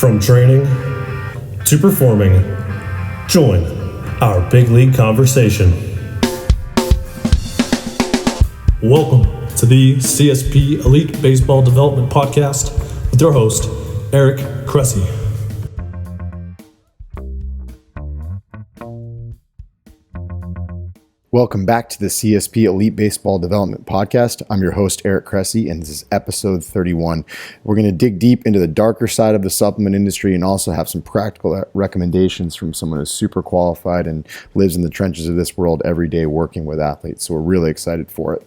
From training to performing, join our big league conversation. Welcome to the CSP Elite Baseball Development Podcast with your host, Eric Cressey. Welcome back to the CSP Elite Baseball Development Podcast. I'm your host, Eric Cressey, and this is episode 31. We're going to dig deep into the darker side of the supplement industry and also have some practical recommendations from someone who's super qualified and lives in the trenches of this world every day working with athletes. So we're really excited for it.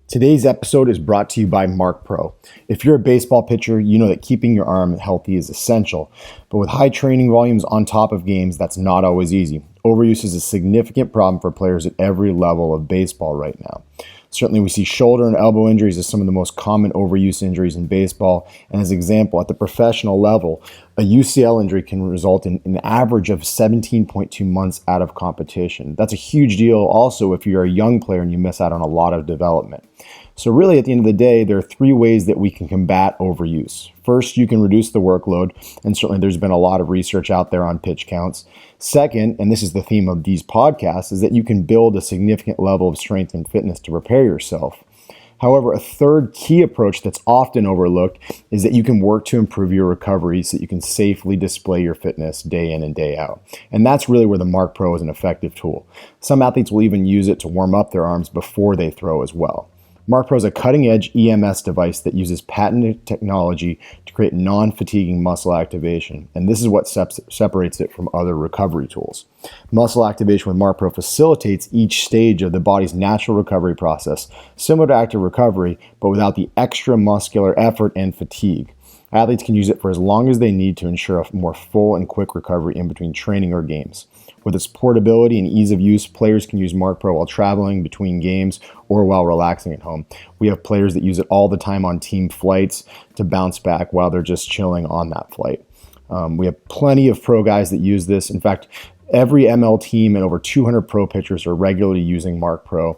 Today's episode is brought to you by MarkPro. If you're a baseball pitcher, you know that keeping your arm healthy is essential. But with high training volumes on top of games, that's not always easy. Overuse is a significant problem for players at every level of baseball right now. Certainly, we see shoulder and elbow injuries as some of the most common overuse injuries in baseball. And as an example, at the professional level, a UCL injury can result in an average of 17.2 months out of competition. That's a huge deal also if you're a young player and you miss out on a lot of development. So really, at the end of the day, there are three ways that we can combat overuse. First, you can reduce the workload, and certainly there's been a lot of research out there on pitch counts. Second, and this is the theme of these podcasts, is that you can build a significant level of strength and fitness to prepare yourself. However, a third key approach that's often overlooked is that you can work to improve your recovery so that you can safely display your fitness day in and day out. And that's really where the MarkPro is an effective tool. Some athletes will even use it to warm up their arms before they throw as well. MarkPro is a cutting-edge EMS device that uses patented technology to create non-fatiguing muscle activation, and this is what separates it from other recovery tools. Muscle activation with MarkPro facilitates each stage of the body's natural recovery process, similar to active recovery, but without the extra muscular effort and fatigue. Athletes can use it for as long as they need to ensure a more full and quick recovery in between training or games. With its portability and ease of use, players can use MarkPro while traveling between games or while relaxing at home. We have players that use it all the time on team flights to bounce back while they're just chilling on that flight. We have plenty of pro guys that use this. In fact, every ML team and over 200 pro pitchers are regularly using MarkPro.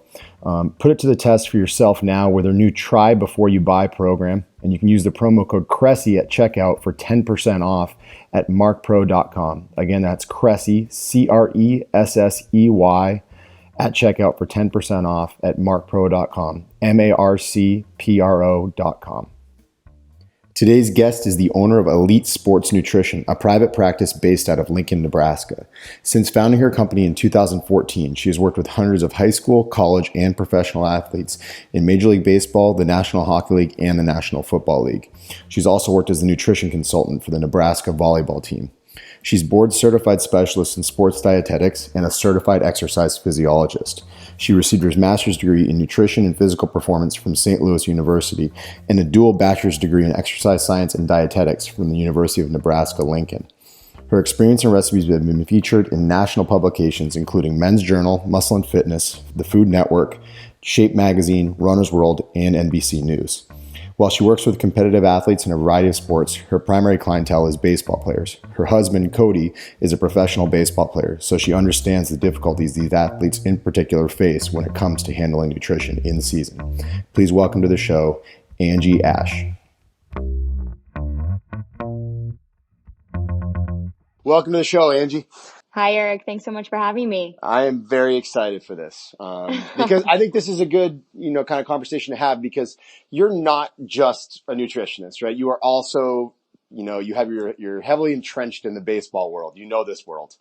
Put it to the test for yourself now with their new Try Before You Buy program, and you can use the promo code Cressey at checkout for 10% off at markpro.com. Again, that's Cressey, Cressey, at checkout for 10% off at markpro.com, markpro.com. Today's guest is the owner of Elite Sports Nutrition, a private practice based out of Lincoln, Nebraska. Since founding her company in 2014, she has worked with hundreds of high school, college, and professional athletes in Major League Baseball, the National Hockey League, and the National Football League. She's also worked as a nutrition consultant for the Nebraska volleyball team. She's board certified specialist in sports dietetics and a certified exercise physiologist. She received her master's degree in nutrition and physical performance from St. Louis University and a dual bachelor's degree in exercise science and dietetics from the University of Nebraska-Lincoln. Her experience and recipes have been featured in national publications including Men's Journal, Muscle and Fitness, The Food Network, Shape Magazine, Runner's World, and NBC News. While she works with competitive athletes in a variety of sports, her primary clientele is baseball players. Her husband, Cody, is a professional baseball player, so she understands the difficulties these athletes in particular face when it comes to handling nutrition in season. Please welcome to the show, Angie Asche. Welcome to the show, Angie. Hi, Eric. Thanks so much for having me. I am very excited for this because I think this is a good, kind of conversation to have because you're not just a nutritionist, right? You are also, you're heavily entrenched in the baseball world. You know this world.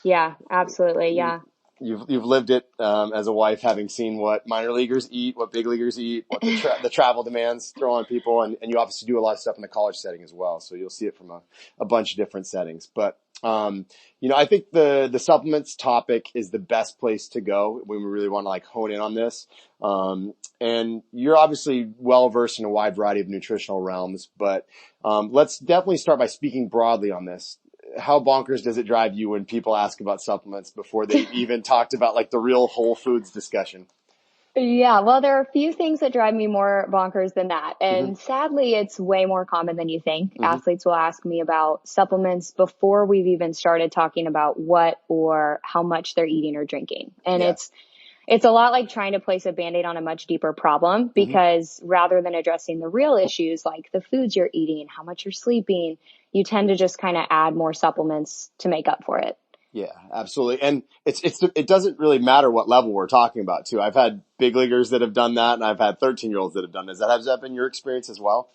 Yeah, absolutely. Yeah. You've lived it as a wife, having seen what minor leaguers eat, what big leaguers eat, what the travel demands throw on people, and you obviously do a lot of stuff in the college setting as well. So you'll see it from a bunch of different settings. But I think the supplements topic is the best place to go when we really want to hone in on this. And you're obviously well versed in a wide variety of nutritional realms, but let's definitely start by speaking broadly on this. How bonkers does it drive you when people ask about supplements before they even talked about the real Whole Foods discussion? Yeah, well, there are a few things that drive me more bonkers than that. And sadly, it's way more common than you think. Athletes will ask me about supplements before we've even started talking about what or how much they're eating or drinking. And it's a lot like trying to place a Band-Aid on a much deeper problem because rather than addressing the real issues like the foods you're eating, how much you're sleeping, you tend to just kind of add more supplements to make up for it. Yeah, absolutely. And it doesn't really matter what level we're talking about too. I've had big leaguers that have done that, and I've had 13-year-olds that have done that. Has that been your experience as well?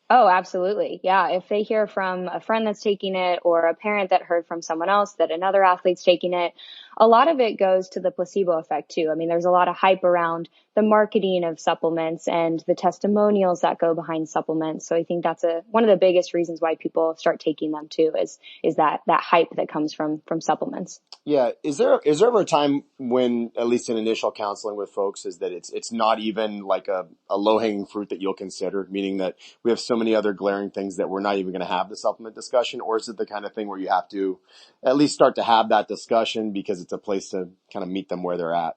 Oh, absolutely. Yeah. If they hear from a friend that's taking it or a parent that heard from someone else that another athlete's taking it, a lot of it goes to the placebo effect too. I mean, there's a lot of hype around the marketing of supplements and the testimonials that go behind supplements. So I think that's one of the biggest reasons why people start taking them too is that hype that comes from supplements. Yeah. Is there ever a time when, at least in initial counseling with folks, is that it's not even like a low hanging fruit that you'll consider, meaning that we have so many other glaring things that we're not even going to have the supplement discussion? Or is it the kind of thing where you have to at least start to have that discussion because it's a place to kind of meet them where they're at?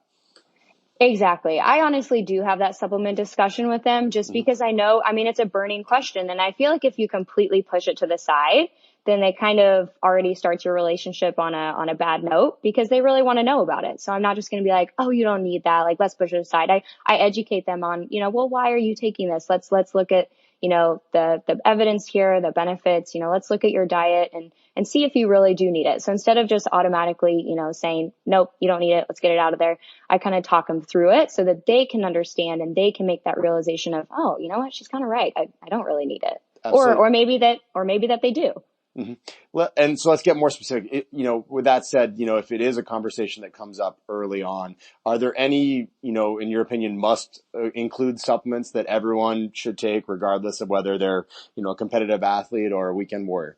Exactly. I honestly do have that supplement discussion with them just because I know, I mean, it's a burning question. And I feel like if you completely push it to the side, then they kind of already start your relationship on a bad note because they really want to know about it. So I'm not just going to be like, oh, you don't need that. Like, let's push it aside. I educate them on, well, why are you taking this? Let's look at, the evidence here, the benefits, let's look at your diet and see if you really do need it. So instead of just automatically, saying, nope, you don't need it, let's get it out of there, I kind of talk them through it so that they can understand and they can make that realization of, oh, you know what, she's kind of right. I don't really need it. Absolutely. Or maybe that they do. Mm-hmm. Well, and so let's get more specific. With that said, if it is a conversation that comes up early on, are there any, in your opinion, must include supplements that everyone should take regardless of whether they're, a competitive athlete or a weekend warrior?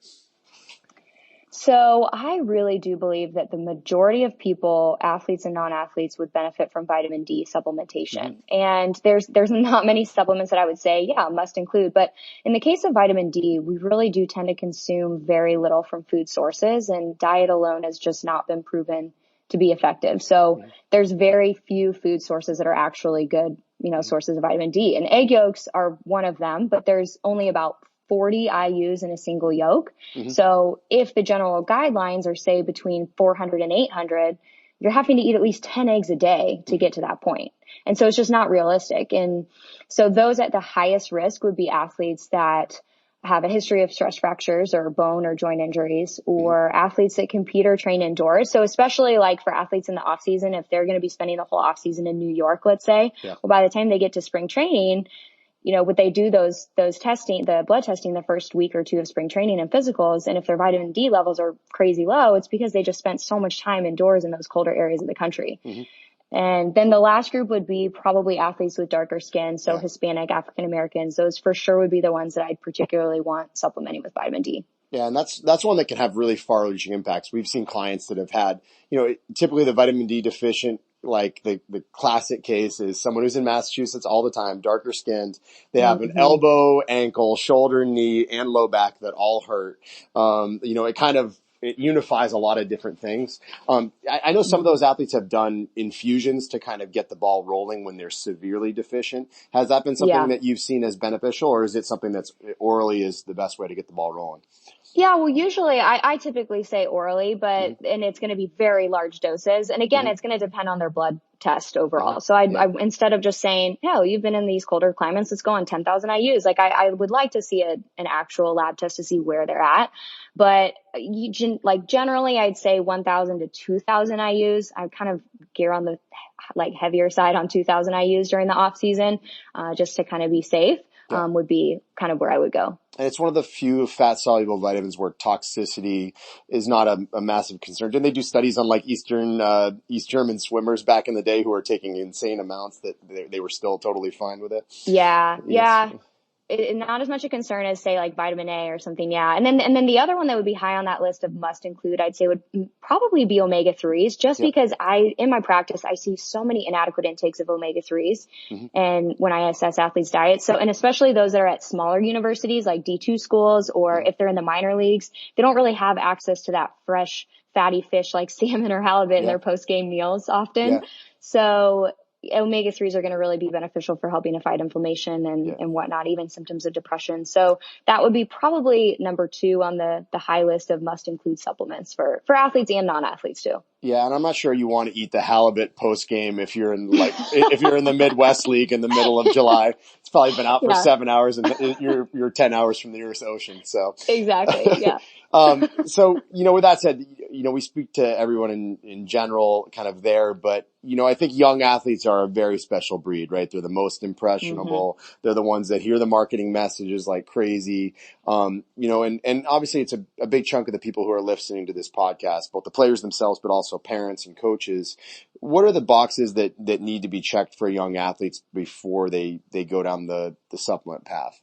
So I really do believe that the majority of people, athletes and non-athletes, would benefit from vitamin D supplementation. And there's not many supplements that I would say, yeah, must include. But in the case of vitamin D, we really do tend to consume very little from food sources, and diet alone has just not been proven to be effective. So there's very few food sources that are actually good, sources of vitamin D. And egg yolks are one of them, but there's only about 40 IUs in a single yolk. So if the general guidelines are say between 400 and 800, you're having to eat at least 10 eggs a day to get to that point. And so it's just not realistic. And so those at the highest risk would be athletes that have a history of stress fractures or bone or joint injuries, or athletes that compete or train indoors. So especially like for athletes in the off season, if they're going to be spending the whole off season in New York, let's say, well, by the time they get to spring training, would they do those testing, the blood testing the first week or two of spring training and physicals? And if their vitamin D levels are crazy low, it's because they just spent so much time indoors in those colder areas of the country. And then the last group would be probably athletes with darker skin. So Hispanic, African Americans, those for sure would be the ones that I'd particularly want supplementing with vitamin D. Yeah, and that's one that can have really far-reaching impacts. We've seen clients that have had, typically the vitamin D deficient, like the classic case is someone who's in Massachusetts all the time, darker skinned. They have an elbow, ankle, shoulder, knee, and low back that all hurt. It unifies a lot of different things. I know some of those athletes have done infusions to kind of get the ball rolling when they're severely deficient. Has that been something that you've seen as beneficial, or is it something that's orally is the best way to get the ball rolling? Yeah, well, usually I typically say orally, but, and it's going to be very large doses. And again, it's going to depend on their blood test overall. So I instead of just saying, no, you've been in these colder climates, let's go on 10,000 IUs. Like I would like to see an actual lab test to see where they're at. But generally I'd say 1,000 to 2,000 IUs. I kind of gear on the heavier side on 2,000 IUs during the off season, just to kind of be safe. Would be kind of where I would go. And it's one of the few fat-soluble vitamins where toxicity is not a massive concern. Didn't they do studies on East German swimmers back in the day who were taking insane amounts that they were still totally fine with it? Yeah. Not as much a concern as say vitamin A or something. Yeah. And then the other one that would be high on that list of must include, I'd say would probably be omega-3s, just because in my practice, I see so many inadequate intakes of omega-3s and when I assess athletes' diets. So, and especially those that are at smaller universities like D2 schools, or if they're in the minor leagues, they don't really have access to that fresh fatty fish like salmon or halibut in their post-game meals often. So omega-3s are going to really be beneficial for helping to fight inflammation and whatnot, even symptoms of depression. So that would be probably number 2 on the high list of must include supplements for athletes and non-athletes too. Yeah, and I'm not sure you want to eat the halibut post game if you're in if you're in the Midwest League in the middle of July. It's probably been out for Yeah, 7 hours, and you're 10 hours from the nearest ocean. So, exactly. Yeah. so with that said, we speak to everyone in general, kind of there, but I think young athletes are a very special breed, right? They're the most Hmm. impressionable. They're the ones that hear the marketing messages like crazy. And obviously it's a big chunk of the people who are listening to this podcast, both the players themselves, but also parents and coaches. What are the boxes that need to be checked for young athletes before they go down the supplement path?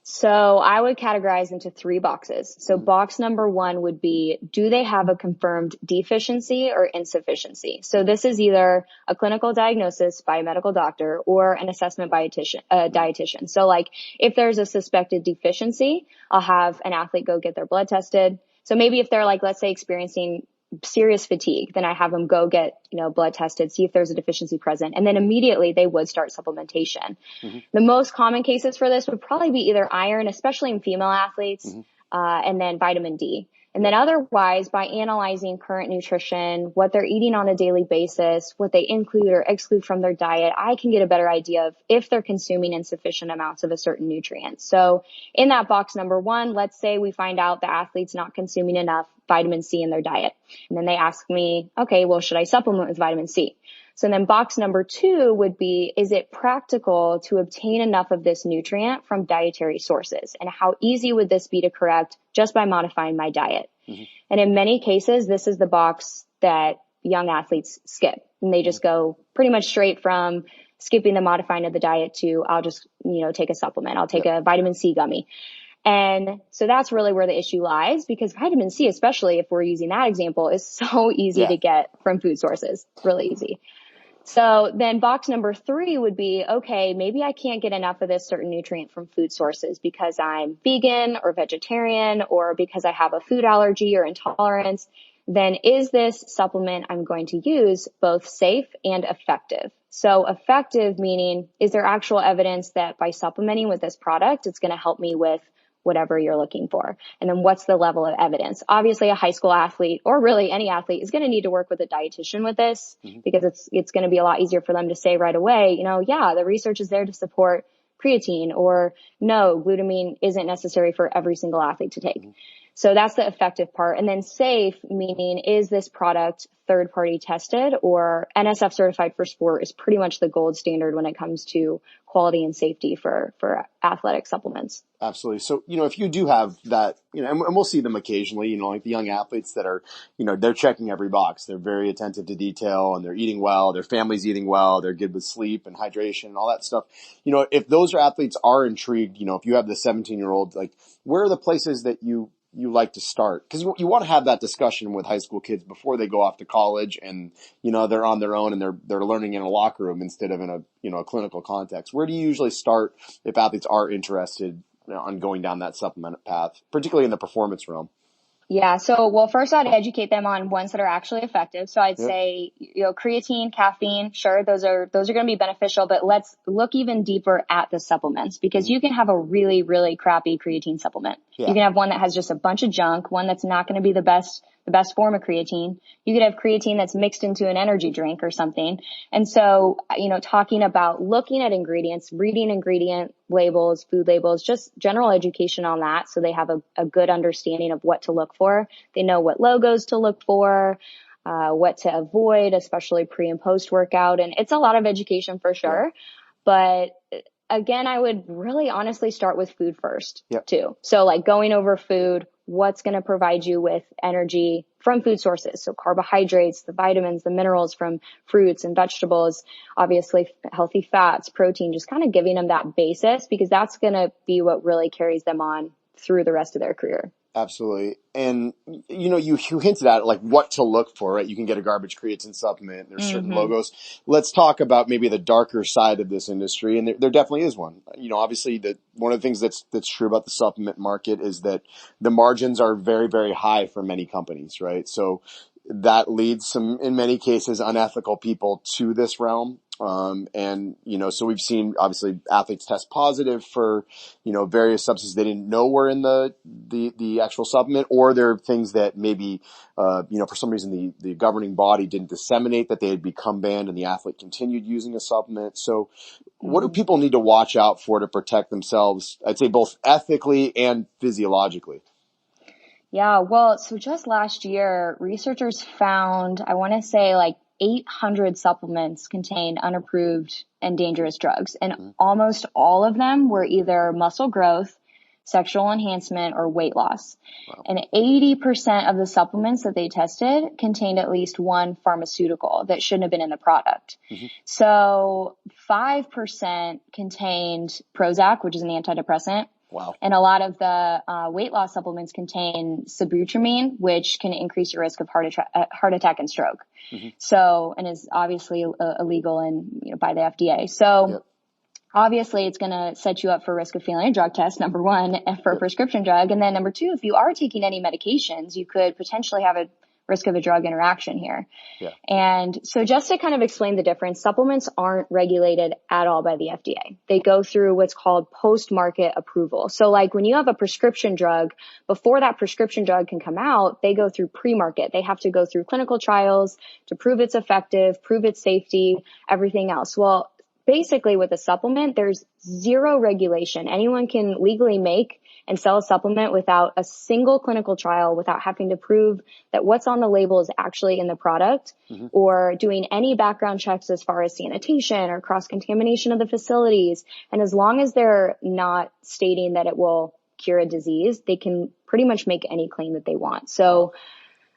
So I would categorize into three boxes. So Mm-hmm. box number one would be, do they have a confirmed deficiency or insufficiency? So this is either a clinical diagnosis by a medical doctor or an assessment by a dietitian. So like if there's a suspected deficiency, I'll have an athlete go get their blood tested. So maybe if they're like, let's say experiencing serious fatigue, then I have them go get, blood tested, see if there's a deficiency present. And then immediately they would start supplementation. Mm-hmm. The most common cases for this would probably be either iron, especially in female athletes, Mm-hmm. and then vitamin D. And then otherwise, by analyzing current nutrition, what they're eating on a daily basis, what they include or exclude from their diet, I can get a better idea of if they're consuming insufficient amounts of a certain nutrient. So in that box number one, let's say we find out the athlete's not consuming enough vitamin C in their diet. And then they ask me, okay, well, should I supplement with vitamin C? So then box number two would be, is it practical to obtain enough of this nutrient from dietary sources? And how easy would this be to correct just by modifying my diet? Mm-hmm. And in many cases, this is the box that young athletes skip. And they just go pretty much straight from skipping the modifying of the diet to, I'll just, take a supplement. I'll take a vitamin C gummy. And so that's really where the issue lies, because vitamin C, especially if we're using that example, is so easy to get from food sources. Really easy. So then box number three would be, okay, maybe I can't get enough of this certain nutrient from food sources because I'm vegan or vegetarian or because I have a food allergy or intolerance. Then is this supplement I'm going to use both safe and effective? So effective meaning, is there actual evidence that by supplementing with this product, it's going to help me with whatever you're looking for? And then what's the level of evidence? Obviously, a high school athlete or really any athlete is going to need to work with a dietitian with this, because it's going to be a lot easier for them to say right away, yeah, the research is there to support creatine, or no, glutamine isn't necessary for every single athlete to take. So that's the effective part. And then safe, meaning, is this product third party tested, or NSF certified for sport is pretty much the gold standard when it comes to quality and safety for athletic supplements. Absolutely. So, if you do have that, and we'll see them occasionally, like the young athletes that are, they're checking every box. They're very attentive to detail and they're eating well. Their family's eating well. They're good with sleep and hydration and all that stuff. If those athletes are intrigued, if you have the 17-year-old, like, where are the places that you like to start? Because you want to have that discussion with high school kids before they go off to college and, they're on their own and they're learning in a locker room instead of in a clinical context. Where do you usually start if athletes are interested on going down that supplement path, particularly in the performance realm? Yeah. So, well, first I'd educate them on ones that are actually effective. So I'd say, creatine, caffeine, sure, those are going to be beneficial, but let's look even deeper at the supplements, because you can have a really, really crappy creatine supplement. Yeah. You can have one that has just a bunch of junk, one that's not going to be the best form of creatine. You could have creatine that's mixed into an energy drink or something. And so, talking about looking at ingredients, reading ingredient labels, food labels, just general education on that, so they have a good understanding of what to look for. They know what logos to look for, what to avoid, especially pre and post workout. And it's a lot of education for sure. Yeah. But again, I would really honestly start with food first too. So like going over food, what's going to provide you with energy from food sources. So carbohydrates, the vitamins, the minerals from fruits and vegetables, obviously healthy fats, protein, just kind of giving them that basis, because that's going to be what really carries them on through the rest of their career. Absolutely. And, you hinted at like what to look for, right? You can get a garbage creatine supplement. There's certain logos. Let's talk about maybe the darker side of this industry. And there definitely is one. Obviously one of the things that's true about the supplement market is that the margins are very, very high for many companies, right? So that leads in many cases, unethical people to this realm. And, so we've seen obviously athletes test positive for, various substances they didn't know were in the actual supplement, or there are things that maybe, for some reason the governing body didn't disseminate that they had become banned and the athlete continued using a supplement. So what do people need to watch out for to protect themselves? I'd say both ethically and physiologically. Yeah, well, so just last year, researchers found, I want to say like 800 supplements contained unapproved and dangerous drugs. And almost all of them were either muscle growth, sexual enhancement, or weight loss. Wow. And 80% of the supplements that they tested contained at least one pharmaceutical that shouldn't have been in the product. So 5% contained Prozac, which is an antidepressant. Wow. And a lot of the weight loss supplements contain sibutramine, which can increase your risk of heart attack and stroke. So, and is obviously illegal and by the FDA. So obviously it's going to set you up for risk of failing a drug test, number one, for a prescription drug. And then number two, if you are taking any medications, you could potentially have a risk of a drug interaction here. And so just to kind of explain the difference, supplements aren't regulated at all by the FDA. They go through what's called post-market approval. So like when you have a prescription drug, before that prescription drug can come out, they go through pre-market. They have to go through clinical trials to prove it's effective, prove its safety, everything else. Well, basically with a supplement, there's zero regulation. Anyone can legally make and sell a supplement without a single clinical trial, without having to prove that what's on the label is actually in the product, or doing any background checks as far as sanitation or cross-contamination of the facilities. And as long as they're not stating that it will cure a disease, they can pretty much make any claim that they want. So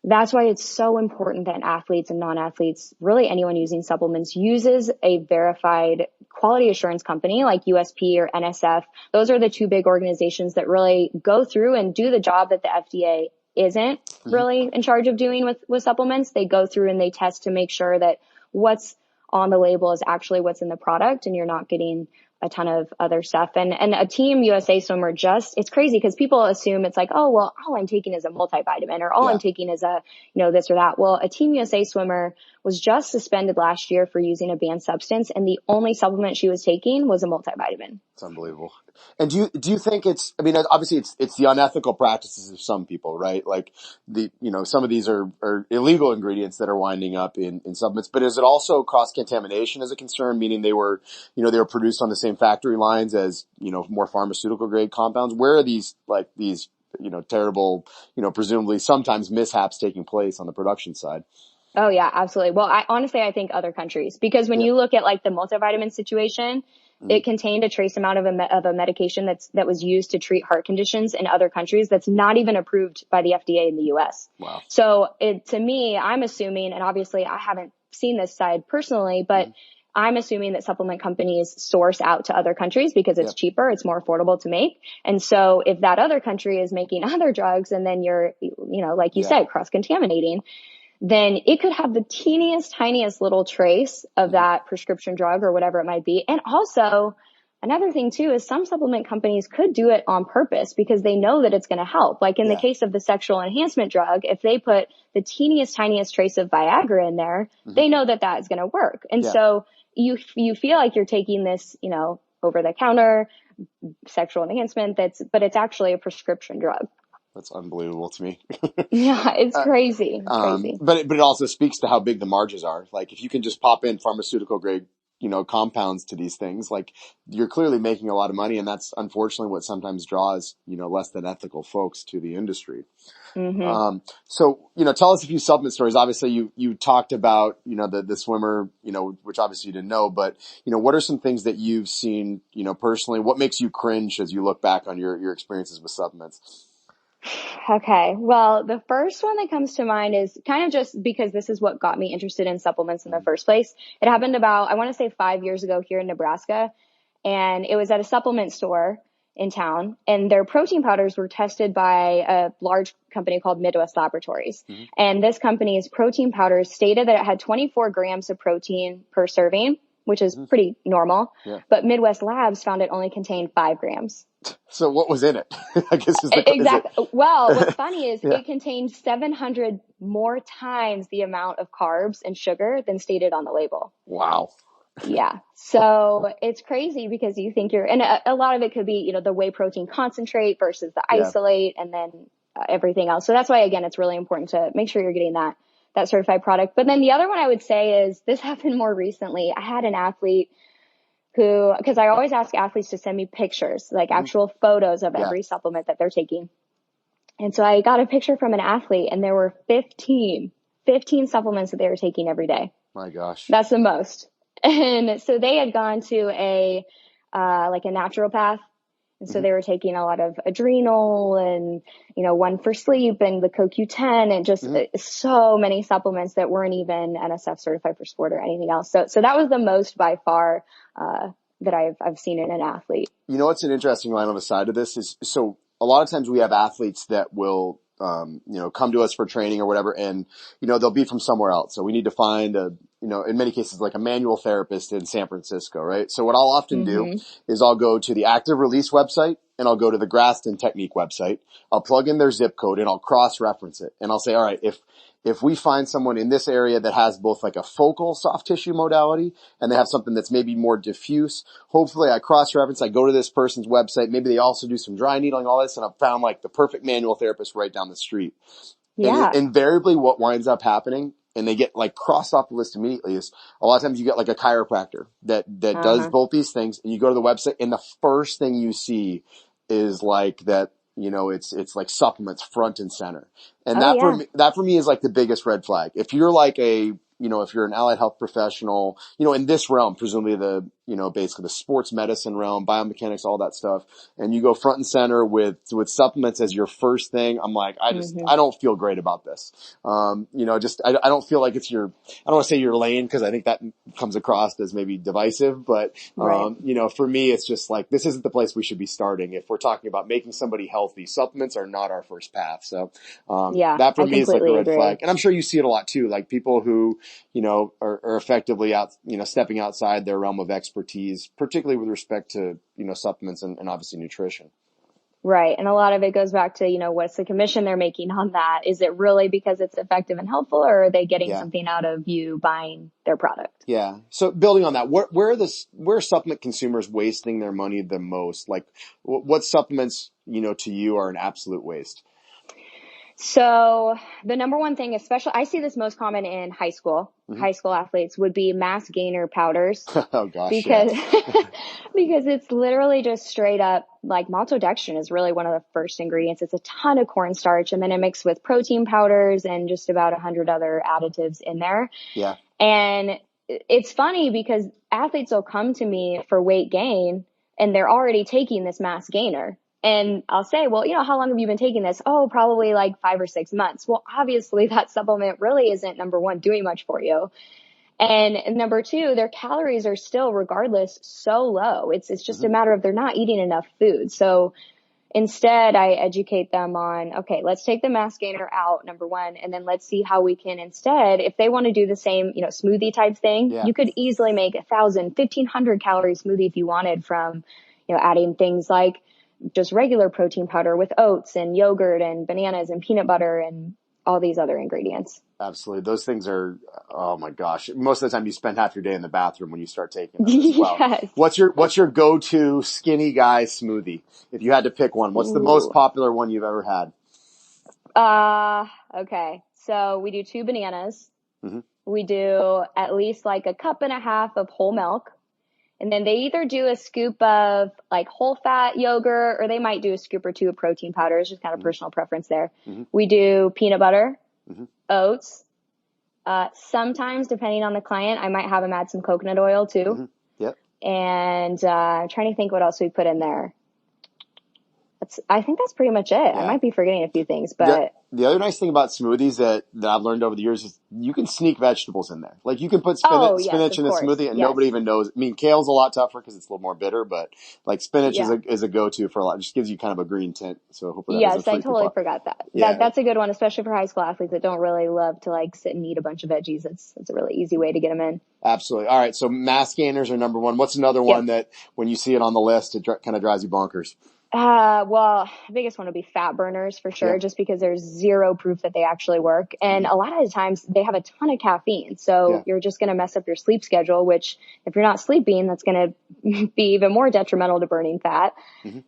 that's why it's so important that athletes and non-athletes, really anyone using supplements, uses a verified quality assurance company like USP or NSF. Those are the two big organizations that really go through and do the job that the FDA isn't really in charge of doing with supplements. They go through and they test to make sure that what's on the label is actually what's in the product and you're not getting a ton of other stuff. And a Team USA swimmer it's crazy because people assume it's like, oh, well, all I'm taking is a multivitamin or all I'm taking is a, this or that. Well, a Team USA swimmer was just suspended last year for using a banned substance. And the only supplement she was taking was a multivitamin. It's unbelievable. And do you think obviously it's the unethical practices of some people, right? Like some of these are illegal ingredients that are winding up in supplements, but is it also cross-contamination as a concern? Meaning they were produced on the same factory lines as, more pharmaceutical grade compounds. Where are these terrible, presumably sometimes mishaps taking place on the production side? Oh yeah, absolutely. Well, I think other countries, because when you look at like the multivitamin situation, it contained a trace amount of a medication that was used to treat heart conditions in other countries that's not even approved by the FDA in the US. Wow. So to me, I'm assuming, and obviously I haven't seen this side personally, but I'm assuming that supplement companies source out to other countries because it's cheaper, it's more affordable to make. And so if that other country is making other drugs and then you're, like you said, cross-contaminating, then it could have the tiniest little trace of that prescription drug or whatever it might be. And also another thing too is some supplement companies could do it on purpose because they know that it's going to help. Like in the case of the sexual enhancement drug, if they put the tiniest trace of Viagra in there, they know that is going to work. And so you feel like you're taking this, over the counter sexual enhancement but it's actually a prescription drug. That's unbelievable to me. Yeah, it's crazy. It's crazy. But it also speaks to how big the margins are. Like if you can just pop in pharmaceutical grade, compounds to these things, like you're clearly making a lot of money. And that's unfortunately what sometimes draws, less than ethical folks to the industry. So, tell us a few supplement stories. Obviously you talked about, the swimmer, which obviously you didn't know, but, what are some things that you've seen, personally? What makes you cringe as you look back on your experiences with supplements? Okay. Well, the first one that comes to mind is kind of just because this is what got me interested in supplements in the first place. It happened about, I want to say 5 years ago here in Nebraska, and it was at a supplement store in town, and their protein powders were tested by a large company called Midwest Laboratories. And this company's protein powders stated that it had 24 grams of protein per serving, which is pretty normal. But Midwest Labs found it only contained 5 grams. So what was in it? I guess is the exactly. Well, what's funny is it contained 700 more times the amount of carbs and sugar than stated on the label. Wow. Yeah. So it's crazy because you think and a lot of it could be, the whey protein concentrate versus the Yeah. isolate and then everything else. So that's why, again, it's really important to make sure you're getting that certified product. But then the other one I would say is this happened more recently. I had an athlete because I always ask athletes to send me pictures, like actual photos of every supplement that they're taking. And so I got a picture from an athlete and there were 15 supplements that they were taking every day. My gosh. That's the most. And so they had gone to a naturopath. And so they were taking a lot of adrenal and, one for sleep and the CoQ10 and just so many supplements that weren't even NSF certified for sport or anything else. So that was the most by far, that I've seen in an athlete. You know, what's an interesting line on the side of this is, so a lot of times we have athletes that will, come to us for training or whatever, and, they'll be from somewhere else. So we need to find in many cases, like a manual therapist in San Francisco, right? So what I'll often do is I'll go to the Active Release website and I'll go to the Graston Technique website. I'll plug in their zip code and I'll cross-reference it. And I'll say, all right, if we find someone in this area that has both like a focal soft tissue modality and they have something that's maybe more diffuse, hopefully I cross-reference, I go to this person's website, maybe they also do some dry needling, all this, and I've found like the perfect manual therapist right down the street. Yeah. And invariably what winds up happening, and they get like crossed off the list immediately, is a lot of times you get like a chiropractor that does both these things, and you go to the website and the first thing you see is like that, it's like supplements front and center. And that for me is like the biggest red flag. If you're like if you're an allied health professional, in this realm, presumably basically the sports medicine realm, biomechanics, all that stuff, and you go front and center with supplements as your first thing, I'm like, I don't feel great about this. I don't feel like it's I don't want to say your lane, because I think that comes across as maybe divisive, but, for me, it's just like, this isn't the place we should be starting. If we're talking about making somebody healthy, supplements are not our first path. So, that for me is like a red flag. And I'm sure you see it a lot too, like people who, are effectively out, stepping outside their realm of expertise, particularly with respect to, supplements and obviously nutrition. Right. And a lot of it goes back to, what's the commission they're making on that? Is it really because it's effective and helpful, or are they getting something out of you buying their product? Yeah. So building on that, where are supplement consumers wasting their money the most? Like what supplements, to you are an absolute waste? So the number one thing, especially, I see this most common in high school athletes, would be mass gainer powders. Oh gosh. Because, because it's literally just straight up, like maltodextrin is really one of the first ingredients. It's a ton of cornstarch, and then it mixed with protein powders and just about 100 other additives in there. Yeah. And it's funny because athletes will come to me for weight gain and they're already taking this mass gainer. And I'll say, well, how long have you been taking this? Oh, probably like 5 or 6 months. Well, obviously that supplement really isn't, number one, doing much for you. And number two, their calories are still, regardless, so low. It's just a matter of they're not eating enough food. So instead, I educate them on, okay, let's take the mass gainer out, number one, and then let's see how we can instead, if they want to do the same, smoothie type thing, you could easily make 1,000, 1,500 calorie smoothie if you wanted from, adding things like just regular protein powder with oats and yogurt and bananas and peanut butter and all these other ingredients. Absolutely. Those things are, oh my gosh. Most of the time you spend half your day in the bathroom when you start taking them as well. Yes. What's your go-to skinny guy smoothie? If you had to pick one, what's the most popular one you've ever had? Okay. So we do 2 bananas. We do at least like a cup and a half of whole milk. And then they either do a scoop of like whole fat yogurt, or they might do a scoop or 2 of protein powder. It's just kind of personal preference there. We do peanut butter, oats. Sometimes, depending on the client, I might have them add some coconut oil too. Yep. And I'm trying to think what else we put in there. I think that's pretty much it. Yeah. I might be forgetting a few things, but the other nice thing about smoothies that I've learned over the years is you can sneak vegetables in there. Like you can put spinach in a smoothie and nobody even knows. I mean, kale's a lot tougher because it's a little more bitter, but like spinach is a go-to for a lot. It just gives you kind of a green tint. So hopefully that I totally forgot that. Yeah. That's a good one, especially for high school athletes that don't really love to like sit and eat a bunch of veggies. It's a really easy way to get them in. Absolutely. All right. So mass gainers are number one. What's another one that when you see it on the list, it kind of drives you bonkers? Well, the biggest one would be fat burners for sure, Yeah. just because there's zero proof that they actually work. And a lot of the times they have a ton of caffeine. So Yeah. you're just going to mess up your sleep schedule, which if you're not sleeping, that's going to be even more detrimental to burning fat.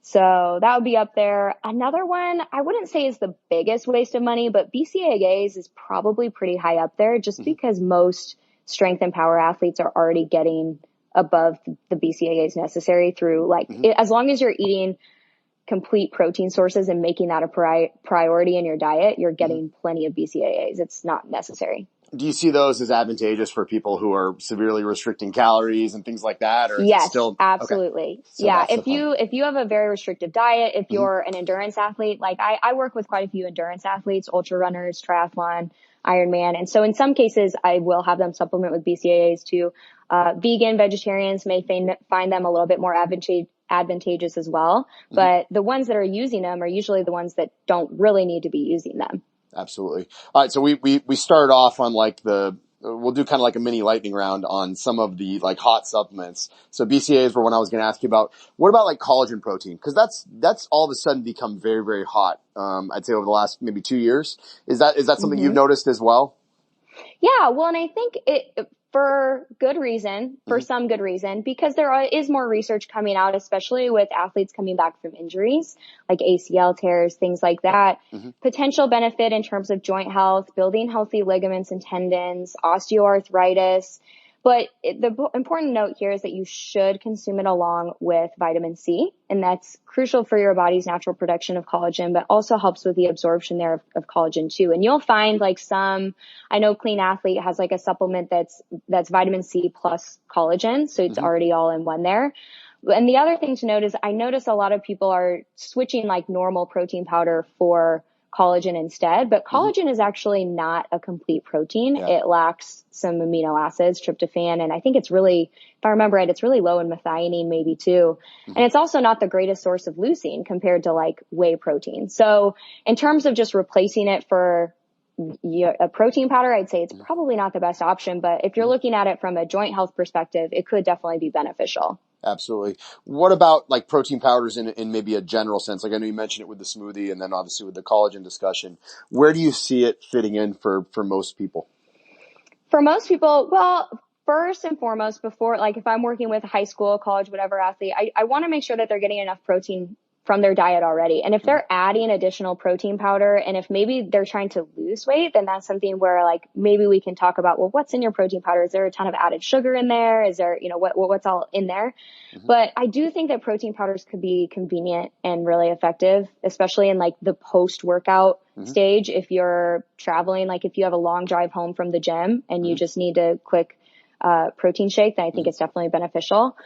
So that would be up there. Another one, I wouldn't say is the biggest waste of money, but BCAAs is probably pretty high up there just because most strength and power athletes are already getting above the BCAAs necessary through as long as you're eating complete protein sources and making that a priority in your diet, you're getting plenty of BCAAs. It's not necessary. Do you see those as advantageous for people who are severely restricting calories and things like that? Or is it Yes, still okay? absolutely. So Yeah. that's the fun. If you have a very restrictive diet, if you're an endurance athlete, like I work with quite a few endurance athletes, ultra runners, triathlon, Ironman. And so in some cases, I will have them supplement with BCAAs too. Vegan vegetarians may find them a little bit more advantageous as well. But the ones that are using them are usually the ones that don't really need to be using them. Absolutely. All right. So we started off on like we'll do kind of like a mini lightning round on some of the like hot supplements. So BCAAs were one I was going to ask you about. What about like collagen protein? Cause that's all of a sudden become very, very hot. I'd say over the last maybe 2 years. Is that something you've noticed as well? Yeah, well, and I think for good reason, for some good reason, because is more research coming out, especially with athletes coming back from injuries, like ACL tears, things like that. Potential benefit in terms of joint health, building healthy ligaments and tendons, osteoarthritis. But the important note here is that you should consume it along with vitamin C, and that's crucial for your body's natural production of collagen, but also helps with the absorption there of collagen too. And you'll find I know Clean Athlete has like a supplement that's vitamin C plus collagen, so it's already all in one there. And the other thing to note is I notice a lot of people are switching like normal protein powder for collagen instead, but collagen is actually not a complete protein. Yeah. It lacks some amino acids, tryptophan, and I think it's really, if I remember right, it's really low in methionine maybe too. And it's also not the greatest source of leucine compared to like whey protein. So in terms of just replacing it for a protein powder, I'd say it's probably not the best option, but if you're looking at it from a joint health perspective, it could definitely be beneficial. Absolutely. What about like protein powders in maybe a general sense? Like I know you mentioned it with the smoothie and then obviously with the collagen discussion. Where do you see it fitting in for most people? For most people, well, first and foremost, before, like if I'm working with a high school, college, whatever athlete, I want to make sure that they're getting enough protein from their diet already. And if they're adding additional protein powder, and if maybe they're trying to lose weight, then that's something where like maybe we can talk about, well, what's in your protein powder? Is there a ton of added sugar in there? Is there, what's all in there? But I do think that protein powders could be convenient and really effective, especially in like the post-workout stage. If you're traveling, like if you have a long drive home from the gym and you just need a quick protein shake, then I think it's definitely beneficial.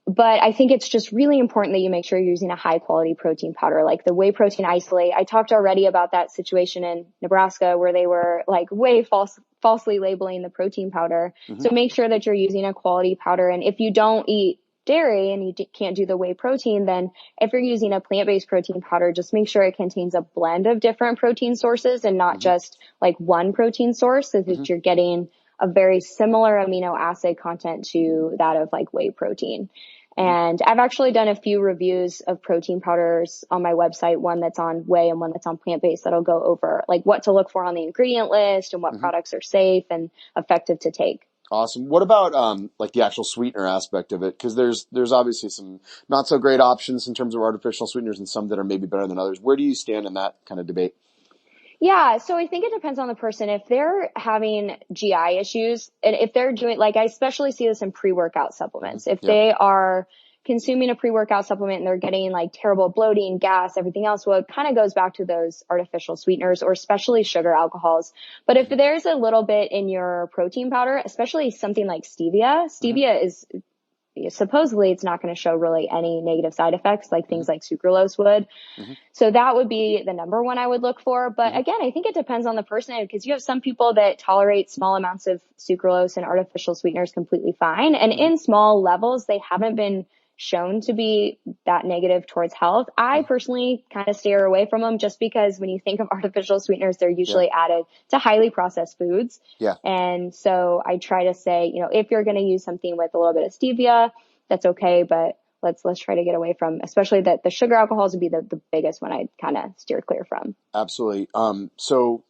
But I think it's just really important that you make sure you're using a high quality protein powder, like the whey protein isolate. I talked already about that situation in Nebraska where they were like falsely labeling the protein powder. So make sure that you're using a quality powder. And if you don't eat dairy and you can't do the whey protein, then if you're using a plant-based protein powder, just make sure it contains a blend of different protein sources and not just like one protein source, so that you're getting a very similar amino acid content to that of like whey protein. And I've actually done a few reviews of protein powders on my website, one that's on whey and one that's on plant-based, that'll go over like what to look for on the ingredient list and what products are safe and effective to take. Awesome. What about like the actual sweetener aspect of it? Because there's obviously some not so great options in terms of artificial sweeteners and some that are maybe better than others. Where do you stand in that kind of debate? Yeah, so I think it depends on the person. If they're having GI issues, and if they're doing, like I especially see this in pre-workout supplements. If they are consuming a pre-workout supplement and they're getting like terrible bloating, gas, everything else, well, it kind of goes back to those artificial sweeteners or especially sugar alcohols. But if there's a little bit in your protein powder, especially something like stevia is supposedly it's not going to show really any negative side effects like things like sucralose would. So that would be the number one I would look for. But again, I think it depends on the person, because you have some people that tolerate small amounts of sucralose and artificial sweeteners completely fine. And in small levels, they haven't been shown to be that negative towards health. I personally kind of steer away from them just because when you think of artificial sweeteners, they're usually added to highly processed foods. And so I try to say, if you're going to use something with a little bit of stevia, that's okay. But let's try to get away from, especially that the sugar alcohols would be the biggest one I'd kind of steer clear from. Absolutely. So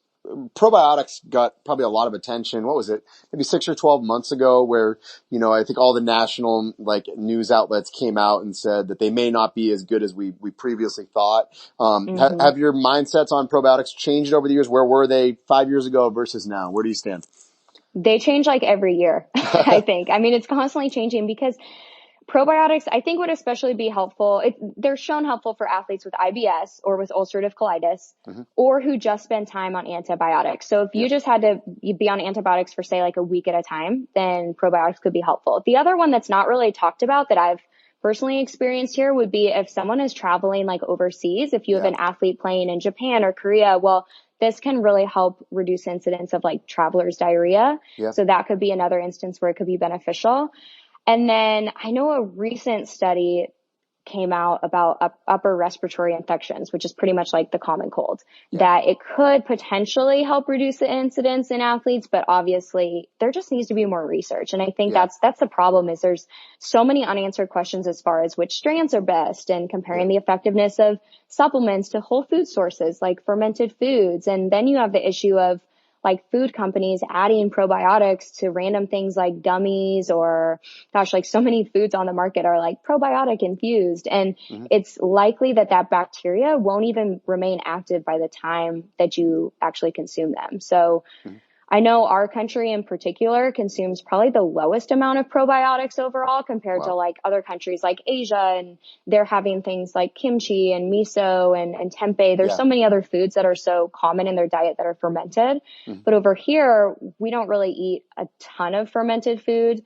probiotics got probably a lot of attention. What was it? Maybe 6 or 12 months ago where, I think all the national news outlets came out and said that they may not be as good as we previously thought. Have your mindsets on probiotics changed over the years? Where were they 5 years ago versus now? Where do you stand? They change every year, I think. I mean, it's constantly changing because probiotics, I think, would especially be helpful. They're shown helpful for athletes with IBS or with ulcerative colitis or who just spend time on antibiotics. So if you just had to be on antibiotics for, say, a week at a time, then probiotics could be helpful. The other one that's not really talked about that I've personally experienced here would be if someone is traveling overseas, if you have an athlete playing in Japan or Korea, well, this can really help reduce incidence of traveler's diarrhea. So that could be another instance where it could be beneficial. And then I know a recent study came out about upper respiratory infections, which is pretty much like the common cold, that it could potentially help reduce the incidence in athletes, but obviously there just needs to be more research. And I think that's the problem is there's so many unanswered questions as far as which strands are best and comparing the effectiveness of supplements to whole food sources like fermented foods. And then you have the issue of food companies adding probiotics to random things like gummies or so many foods on the market are probiotic infused. And it's likely that bacteria won't even remain active by the time that you actually consume them. So I know our country in particular consumes probably the lowest amount of probiotics overall compared to other countries like Asia, and they're having things like kimchi and miso and tempeh. There's so many other foods that are so common in their diet that are fermented. But over here, we don't really eat a ton of fermented food.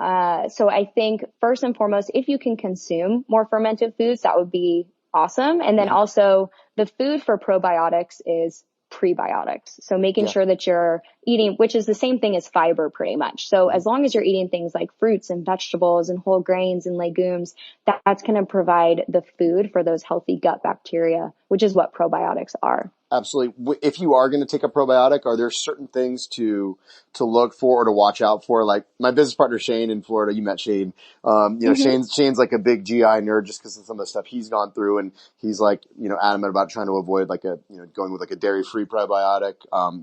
So I think first and foremost, if you can consume more fermented foods, that would be awesome. And then also the food for probiotics is prebiotics. So making sure that you're eating, which is the same thing as fiber pretty much. So as long as you're eating things like fruits and vegetables and whole grains and legumes, that's going to provide the food for those healthy gut bacteria, which is what probiotics are. Absolutely. If you are going to take a probiotic, are there certain things to look for or to watch out for? Like my business partner, Shane in Florida, you met Shane. Shane's like a big GI nerd just because of some of the stuff he's gone through. And he's adamant about trying to avoid going with a dairy-free probiotic.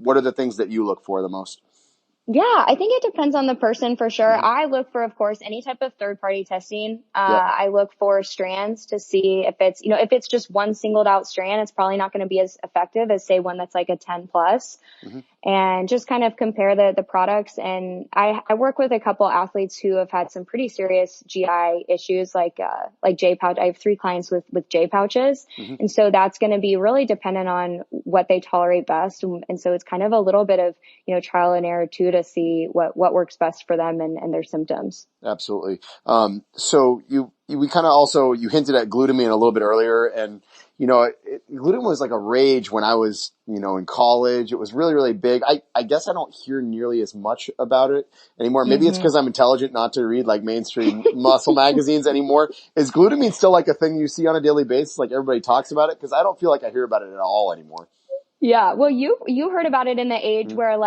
What are the things that you look for the most? Yeah, I think it depends on the person for sure. I look for, of course, any type of third-party testing. I look for strands to see if it's, if it's just one singled out strand, it's probably not going to be as effective as say one that's a 10 plus. And just kind of compare the products. And I work with a couple athletes who have had some pretty serious GI issues, like J pouch. I have 3 clients with J pouches. And so that's going to be really dependent on what they tolerate best. And so it's kind of a little bit of, trial and error too, to see what works best for them and their symptoms. Absolutely. So we kind of also, you hinted at glutamine a little bit earlier, and glutamine was like a rage when I was, in college. It was really, really big. I guess I don't hear nearly as much about it anymore. Maybe it's because I'm intelligent not to read mainstream muscle magazines anymore. Is glutamine still a thing you see on a daily basis? Everybody talks about it? Because I don't feel like I hear about it at all anymore. Yeah. Well, you heard about it in the age where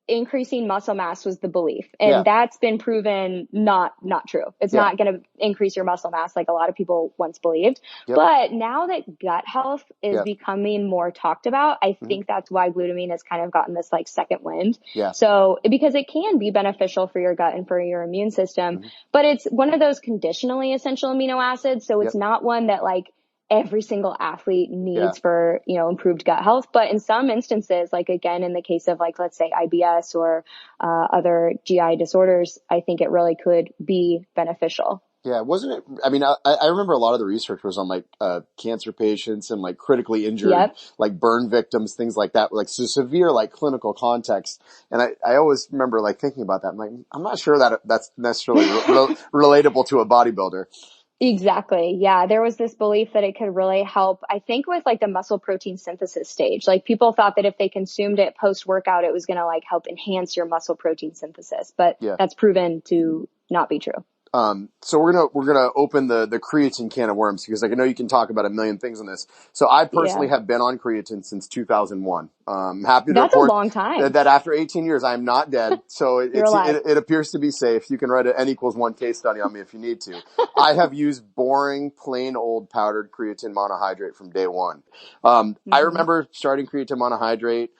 increasing muscle mass was the belief. And that's been proven not true. It's not going to increase your muscle mass like a lot of people once believed. But now that gut health is becoming more talked about, I think that's why glutamine has kind of gotten this second wind. So because it can be beneficial for your gut and for your immune system, but it's one of those conditionally essential amino acids. So it's not one that every single athlete needs for, improved gut health. But in some instances, again, in the case of let's say IBS or other GI disorders, I think it really could be beneficial. Yeah, wasn't it? I mean, I remember a lot of the research was on cancer patients and critically injured, burn victims, things like that, so severe clinical context. And I always remember thinking about that. I'm not sure that that's necessarily relatable to a bodybuilder. Exactly. Yeah. There was this belief that it could really help, I think, with the muscle protein synthesis stage. People thought that if they consumed it post workout, it was going to help enhance your muscle protein synthesis, but that's proven to not be true. So we're gonna open the creatine can of worms, because like, I know you can talk about a million things on this. So I personally Yeah. have been on creatine since 2001. Happy to That's a report long time. that after 18 years, I am not dead. So You're alive. it appears to be safe. You can write an N=1 case study on me if you need to. I have used boring, plain old powdered creatine monohydrate from day one. I remember starting creatine monohydrate.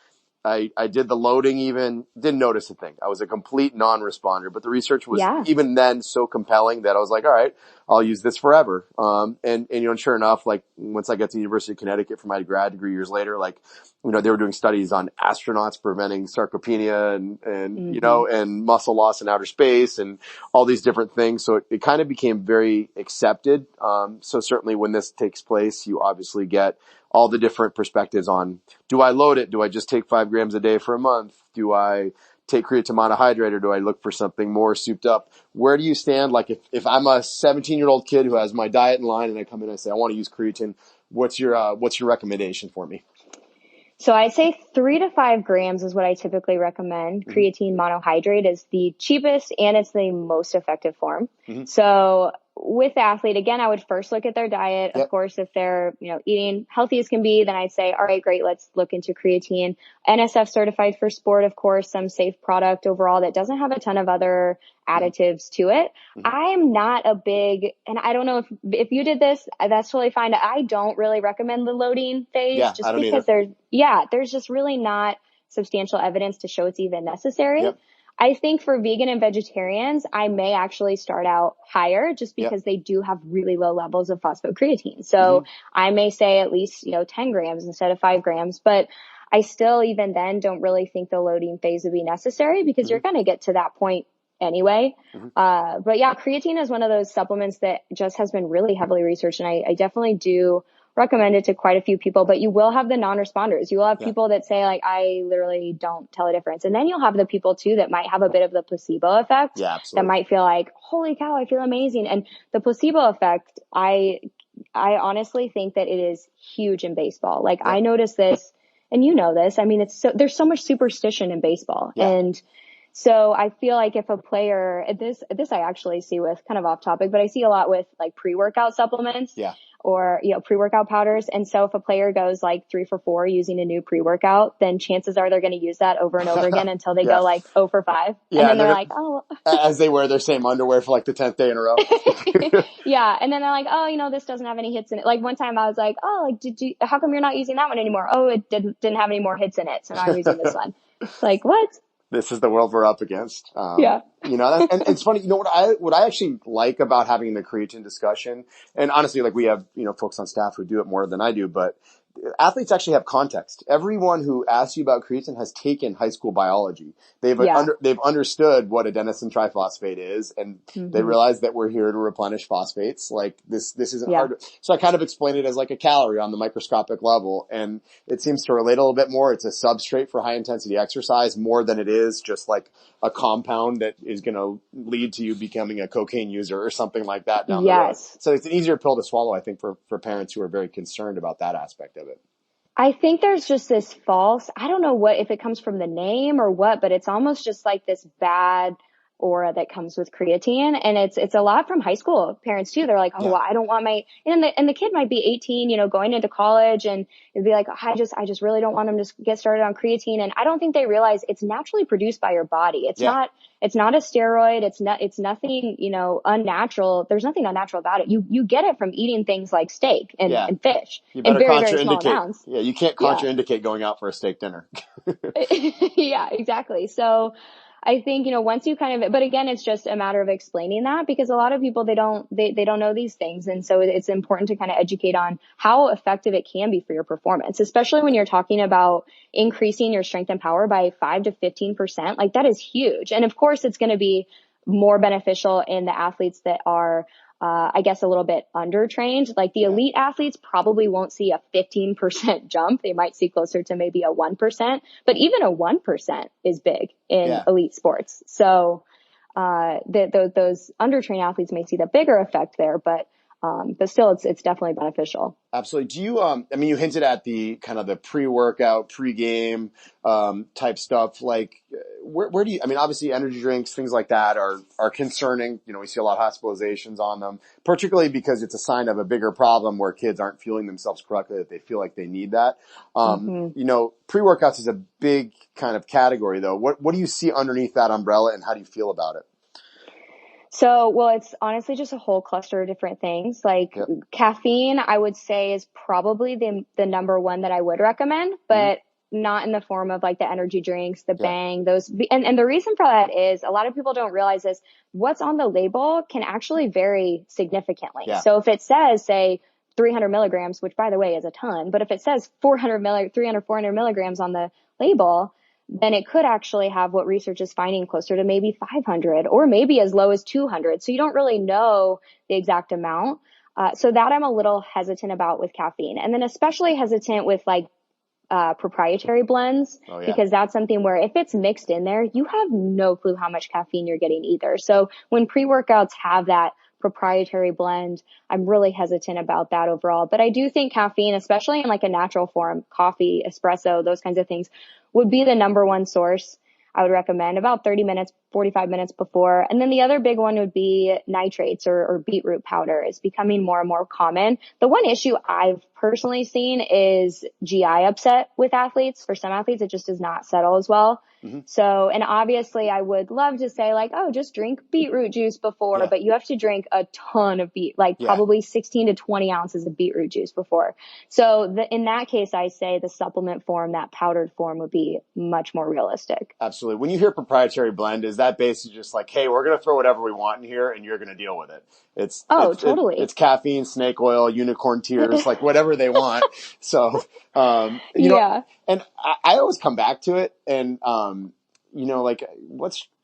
I did the loading, even didn't notice a thing. I was a complete non-responder, but the research was Yeah. even then so compelling that I was like, all right, I'll use this forever. And sure enough, like once I got to the University of Connecticut for my grad degree years later, like, they were doing studies on astronauts preventing sarcopenia and and muscle loss in outer space and all these different things. So it kind of became very accepted. So certainly when this takes place, you obviously get all the different perspectives on, do I load it? Do I just take 5 grams a day for a month? Do I take creatine monohydrate, or do I look for something more souped up? Where do you stand? Like if I'm a 17-year-old kid who has my diet in line and I come in and I say, I want to use creatine, what's your recommendation for me? So I say 3 to 5 grams is what I typically recommend. Creatine monohydrate is the cheapest and it's the most effective form. So with the athlete, again, I would first look at their diet. Of course, if they're, eating healthy as can be, then I'd say, all right, great, let's look into creatine. NSF certified for sport, of course, some safe product overall that doesn't have a ton of other additives to it. I'm not a big, and I don't know if you did this, that's totally fine. I don't really recommend the loading phase just because there's just really not substantial evidence to show it's even necessary. I think for vegan and vegetarians, I may actually start out higher just because they do have really low levels of phosphocreatine. So I may say at least, 10 grams instead of 5 grams, but I still even then don't really think the loading phase would be necessary because you're going to get to that point anyway. But yeah, creatine is one of those supplements that just has been really heavily researched. And I definitely do recommend it to quite a few people, but you will have the non-responders. You will have people that say like, I literally don't tell a difference. And then you'll have the people too that might have a bit of the placebo effect that might feel like, holy cow, I feel amazing. And the placebo effect, I honestly think that it is huge in baseball. Like I noticed this, and you know this, I mean, there's so much superstition in baseball. And so I feel like if a player, this I actually see with, kind of off topic, but I see a lot with like pre-workout supplements or, pre-workout powders. And so if a player goes like 3 for 4 using a new pre-workout, then chances are they're going to use that over and over again until they go like 0 for 5. And then they're like, oh, as they wear their same underwear for like the 10th day in a row. And then they're like, oh, this doesn't have any hits in it. Like one time I was like, oh, like, how come you're not using that one anymore? Oh, it didn't have any more hits in it. So now I'm using this one. It's like, what? This is the world we're up against. And it's funny, what I actually like about having the creatine discussion, and honestly, like we have, folks on staff who do it more than I do, but athletes actually have context. Everyone who asks you about creatine has taken high school biology. They've understood what adenosine triphosphate is, and they realize that we're here to replenish phosphates. Like this isn't hard. So I kind of explain it as like a calorie on the microscopic level, and it seems to relate a little bit more. It's a substrate for high intensity exercise more than it is just like a compound that is going to lead to you becoming a cocaine user or something like that down the road. So it's an easier pill to swallow, I think, for parents who are very concerned about that aspect of it. I think there's just this I don't know if it comes from the name or what, but it's almost just like this bad aura that comes with creatine. And it's a lot from high school parents too. They're like, oh, well, I don't want and the kid might be 18, going into college, and it'd be like, I just really don't want them to get started on creatine. And I don't think they realize it's naturally produced by your body. It's not a steroid. It's nothing, unnatural. There's nothing unnatural about it. You get it from eating things like steak and fish in very, very small amounts. Yeah. You can't contraindicate going out for a steak dinner. Yeah, exactly. So I think, once you but again, it's just a matter of explaining that, because a lot of people, they don't know these things. And so it's important to kind of educate on how effective it can be for your performance, especially when you're talking about increasing your strength and power by 5 to 15%. Like that is huge. And of course, it's going to be more beneficial in the athletes that are, I guess, a little bit undertrained. Like the elite athletes probably won't see a 15% jump. They might see closer to maybe a 1%, but even a 1% is big in elite sports. So, those undertrained athletes may see the bigger effect there, but But still, it's definitely beneficial. Absolutely. Do you, I mean, you hinted at the kind of the pre-workout, pre-game, type stuff. Like, where do you, I mean, obviously energy drinks, things like that are concerning. You know, we see a lot of hospitalizations on them, particularly because it's a sign of a bigger problem where kids aren't fueling themselves correctly, that they feel like they need that. You know, pre-workouts is a big kind of category though. What do you see underneath that umbrella and how do you feel about it? So, well, it's honestly just a whole cluster of different things. Like caffeine, I would say is probably the number one that I would recommend, but not in the form of like the energy drinks, the Bang, those. And the reason for that is a lot of people don't realize this. What's on the label can actually vary significantly. So if it says, say, 300 milligrams, which by the way is a ton, but if it says 400 milligrams on the label, then it could actually have what research is finding closer to maybe 500 or maybe as low as 200. So you don't really know the exact amount. So that I'm a little hesitant about with caffeine, and then especially hesitant with like proprietary blends, because that's something where if it's mixed in there, you have no clue how much caffeine you're getting either. So when pre-workouts have that proprietary blend, I'm really hesitant about that overall. But I do think caffeine, especially in like a natural form, coffee, espresso, those kinds of things, would be the number one source I would recommend about 30 minutes, 45 minutes before. And then the other big one would be nitrates or beetroot powder. It's becoming more and more common. The one issue I've personally seen is GI upset with athletes. For some athletes, it just does not settle as well. So, and obviously I would love to say like, oh, just drink beetroot juice before, but you have to drink a ton of probably 16 to 20 ounces of beetroot juice before. So in that case, I say the supplement form, that powdered form would be much more realistic. Absolutely. When you hear proprietary blend, is that basically just like, hey, we're going to throw whatever we want in here and you're going to deal with it? It's totally. It's caffeine, snake oil, unicorn tears, like whatever they want. So, you know, and I always come back to it and, you know, like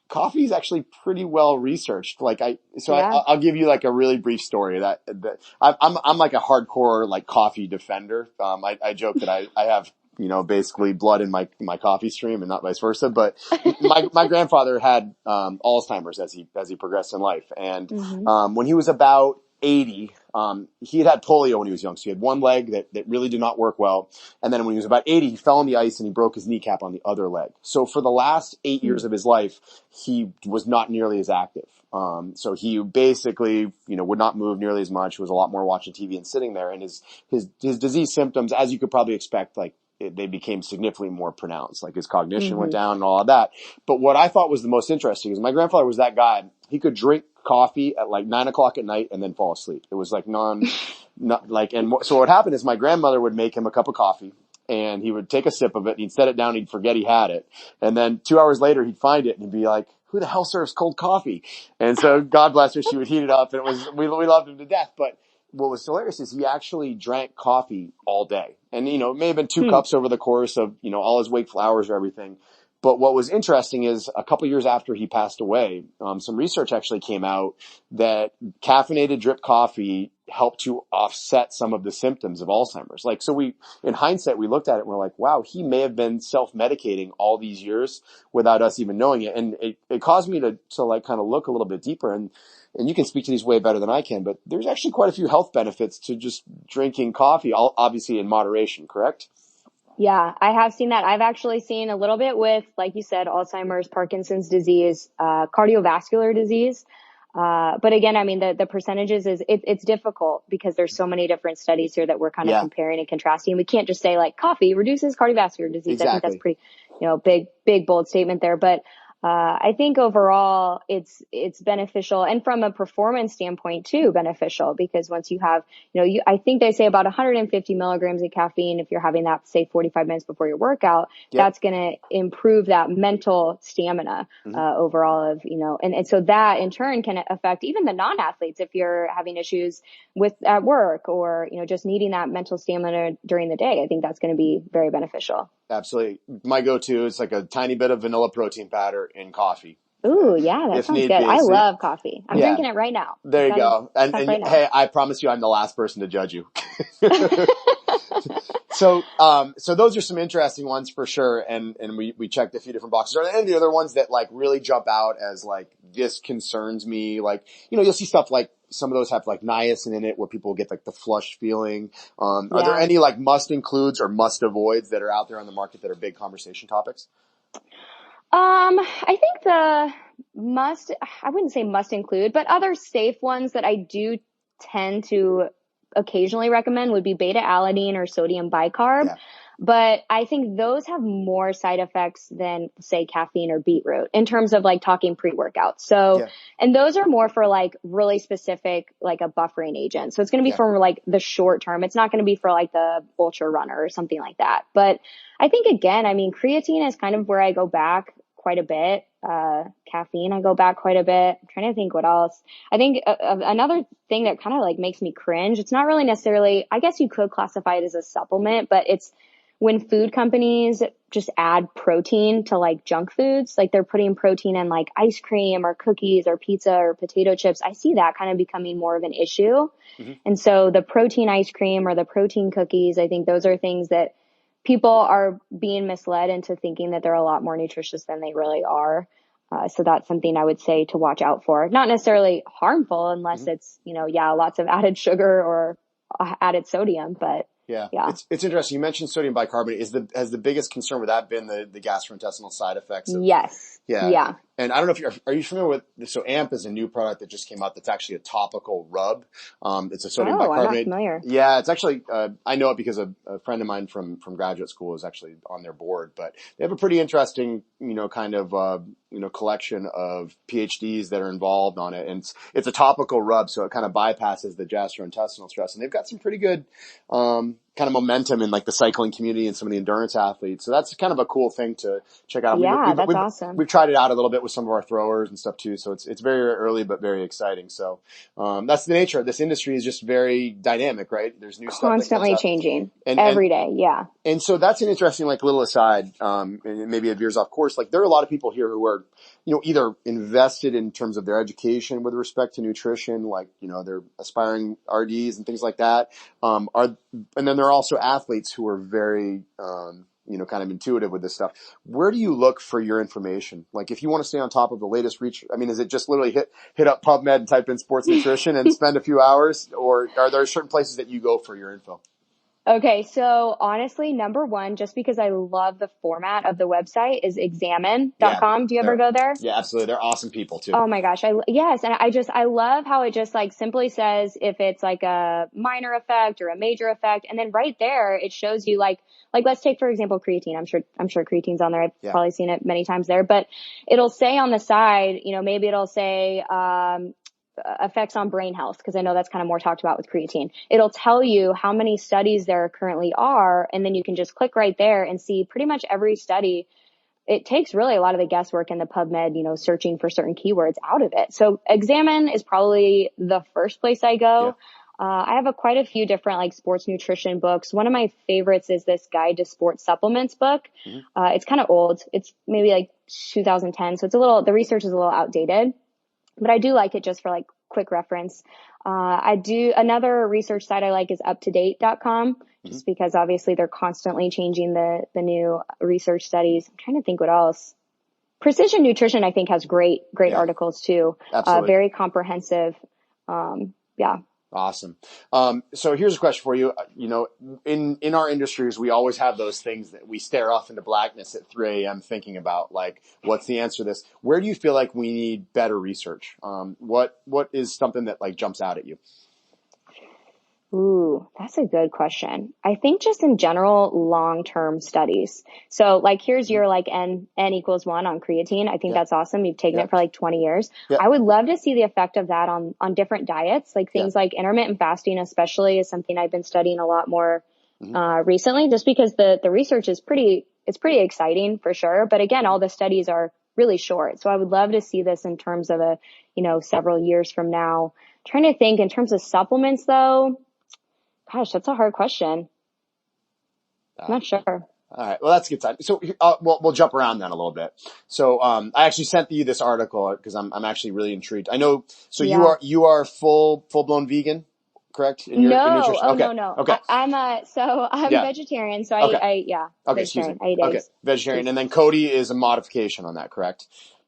coffee is actually pretty well researched. Like I'll give you like a really brief story that I'm like a hardcore like coffee defender. I joke that I have, you know, basically blood in my coffee stream and not vice versa. But my grandfather had, Alzheimer's as he progressed in life. And, when he was about 80, he had polio when he was young. So he had one leg that really did not work well. And then when he was about 80, he fell on the ice and he broke his kneecap on the other leg. So for the last 8 years of his life, he was not nearly as active. So he basically, you know, would not move nearly as much. He was a lot more watching TV and sitting there. And his disease symptoms, as you could probably expect, like, they became significantly more pronounced, like his cognition went down and all of that. But what I thought was the most interesting is my grandfather was that guy. He could drink coffee at like 9 o'clock at night and then fall asleep. It was like so what happened is my grandmother would make him a cup of coffee and he would take a sip of it and he'd set it down and he'd forget he had it. And then 2 hours later he'd find it and he'd be like, who the hell serves cold coffee? And so God bless her, she would heat it up and we loved him to death. But what was hilarious is he actually drank coffee all day. And, you know, it may have been 2 cups over the course of, you know, all his wakeful hours or everything. But what was interesting is a couple years after he passed away, some research actually came out that caffeinated drip coffee helped to offset some of the symptoms of Alzheimer's. Like, so in hindsight, we looked at it and we're like, wow, he may have been self-medicating all these years without us even knowing it. And it caused me to like kind of look a little bit deeper and you can speak to these way better than I can, but there's actually quite a few health benefits to just drinking coffee, obviously in moderation, correct? Yeah, I have seen that. I've actually seen a little bit with, like you said, Alzheimer's, Parkinson's disease, cardiovascular disease. But again, I mean, the percentages it's difficult because there's so many different studies here that we're kind of comparing and contrasting. We can't just say like coffee reduces cardiovascular disease. Exactly. I think that's pretty, you know, big, bold statement there. But I think overall it's beneficial, and from a performance standpoint too, beneficial, because once you have, you know, I think they say about 150 milligrams of caffeine, if you're having that, say 45 minutes before your workout, that's going to improve that mental stamina, overall of, you know, and so that in turn can affect even the non-athletes if you're having issues at work or, you know, just needing that mental stamina during the day. I think that's going to be very beneficial. Absolutely. My go-to is like a tiny bit of vanilla protein powder in coffee. Ooh, yeah, that sounds good. I love coffee. I'm drinking it right now. There you go. And hey, I promise you I'm the last person to judge you. So those are some interesting ones for sure. And we checked a few different boxes. Are there any other ones that like really jump out as like this concerns me? Like, you'll see stuff like some of those have like niacin in it where people get like the flush feeling. Are there any like must includes or must avoids that are out there on the market that are big conversation topics? I think I wouldn't say must include, but other safe ones that I do tend to occasionally recommend would be beta alanine or sodium bicarb. Yeah. But I think those have more side effects than, say, caffeine or beetroot in terms of like talking pre-workout. So, and those are more for like really specific, like a buffering agent. So it's going to be for like the short term. It's not going to be for like the ultra runner or something like that. But I think again, I mean, creatine is kind of where I go back quite a bit. Caffeine, I go back quite a bit. I'm trying to think what else. I think another thing that kind of like makes me cringe. It's not really necessarily, I guess you could classify it as a supplement, but it's when food companies just add protein to like junk foods, like they're putting protein in like ice cream or cookies or pizza or potato chips. I see that kind of becoming more of an issue. Mm-hmm. And so the protein ice cream or the protein cookies, I think those are things that people are being misled into thinking that they're a lot more nutritious than they really are. So that's something I would say to watch out for. Not necessarily harmful unless it's, lots of added sugar or added sodium, but yeah. It's interesting. You mentioned sodium bicarbonate. Has the biggest concern with that been the gastrointestinal side effects? Yes. Yeah. And I don't know if are you familiar with, so AMP is a new product that just came out that's actually a topical rub. It's a sodium bicarbonate. I'm not familiar. Yeah, it's actually, I know it because a friend of mine from graduate school is actually on their board, but they have a pretty interesting, kind of, collection of PhDs that are involved on it. And it's a topical rub, so it kind of bypasses the gastrointestinal stress. And they've got some pretty good, kind of momentum in like the cycling community and some of the endurance athletes. So that's kind of a cool thing to check out. Yeah, that's awesome. We've tried it out a little bit with some of our throwers and stuff too. So it's very early, but very exciting. So, that's the nature of this industry, is just very dynamic, right? There's new stuff constantly changing every day. Yeah. And so that's an interesting, like, little aside. And maybe it veers off course. Like, there are a lot of people here who are, either invested in terms of their education with respect to nutrition, like, they're aspiring RDs and things like that. And then there are also athletes who are very, kind of intuitive with this stuff. Where do you look for your information? Like, if you want to stay on top of the latest research, I mean, is it just literally hit up PubMed and type in sports nutrition and spend a few hours, or are there certain places that you go for your info? Okay. So honestly, number one, just because I love the format of the website, is examine.com. Do you ever go there? Yeah, absolutely. They're awesome people too. Oh my gosh. Yes. And I love how it just like simply says if it's like a minor effect or a major effect. And then right there, it shows you like let's take, for example, creatine. I'm sure creatine's on there. I've probably seen it many times there, but it'll say on the side, maybe it'll say, effects on brain health, because I know that's kind of more talked about with creatine. It'll tell you how many studies there currently are, and then you can just click right there and see pretty much every study. It takes really a lot of the guesswork in the PubMed, searching for certain keywords out of it. So Examine is probably the first place I go. I have quite a few different like sports nutrition books. One of my favorites is this Guide to Sports Supplements book. Mm-hmm. It's kind of old. It's maybe like 2010. So the research is a little outdated. But I do like it just for like quick reference. Another research site I like is uptodate.com, just because obviously they're constantly changing the new research studies. I'm trying to think what else. Precision Nutrition, I think, has great articles too. Absolutely. Very comprehensive. Awesome. So here's a question for you. In our industries, we always have those things that we stare off into blackness at 3 a.m. thinking about, like, what's the answer to this? Where do you feel like we need better research? What is something that like jumps out at you? Ooh, that's a good question. I think just in general, long-term studies. So like, here's your like N equals 1 on creatine. I think that's awesome. You've taken it for like 20 years. I would love to see the effect of that on different diets, like things like intermittent fasting, especially, is something I've been studying a lot more, recently, just because the research is it's pretty exciting for sure. But again, all the studies are really short. So I would love to see this in terms of several years from now. Trying to think in terms of supplements though. Gosh, that's a hard question. I'm not sure. All right. Well, that's a good time. So, we'll jump around then a little bit. So, I actually sent you this article because I'm actually really intrigued. I know. So you are full blown vegan, correct? In nutrition? No. Okay. I'm vegetarian. So vegetarian. I eat eggs. Okay. Vegetarian. And then Cody is a modification on that, correct?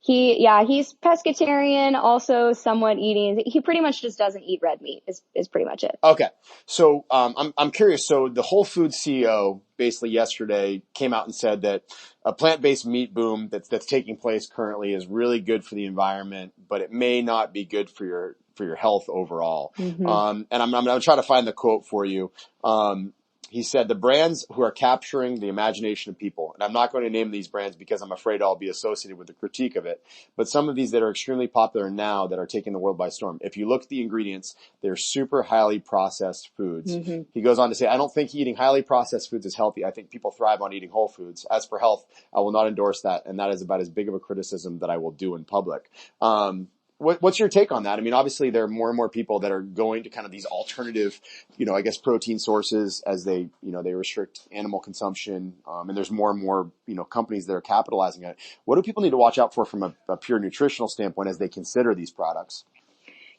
He's pescatarian, also somewhat eating. He pretty much just doesn't eat red meat is pretty much it. Okay. So, I'm curious. So the Whole Foods CEO basically yesterday came out and said that a plant-based meat boom that's taking place currently is really good for the environment, but it may not be good for your health overall. Mm-hmm. And I'm going to try to find the quote for you. He said the brands who are capturing the imagination of people, and I'm not going to name these brands because I'm afraid I'll be associated with the critique of it, but some of these that are extremely popular now that are taking the world by storm. If you look at the ingredients, they're super highly processed foods. Mm-hmm. He goes on to say, I don't think eating highly processed foods is healthy. I think people thrive on eating whole foods. As for health, I will not endorse that, and that is about as big of a criticism that I will do in public. What's your take on that? I mean, obviously there are more and more people that are going to kind of these alternative, I guess protein sources as they restrict animal consumption. And there's more and more, companies that are capitalizing on it. What do people need to watch out for from a pure nutritional standpoint as they consider these products?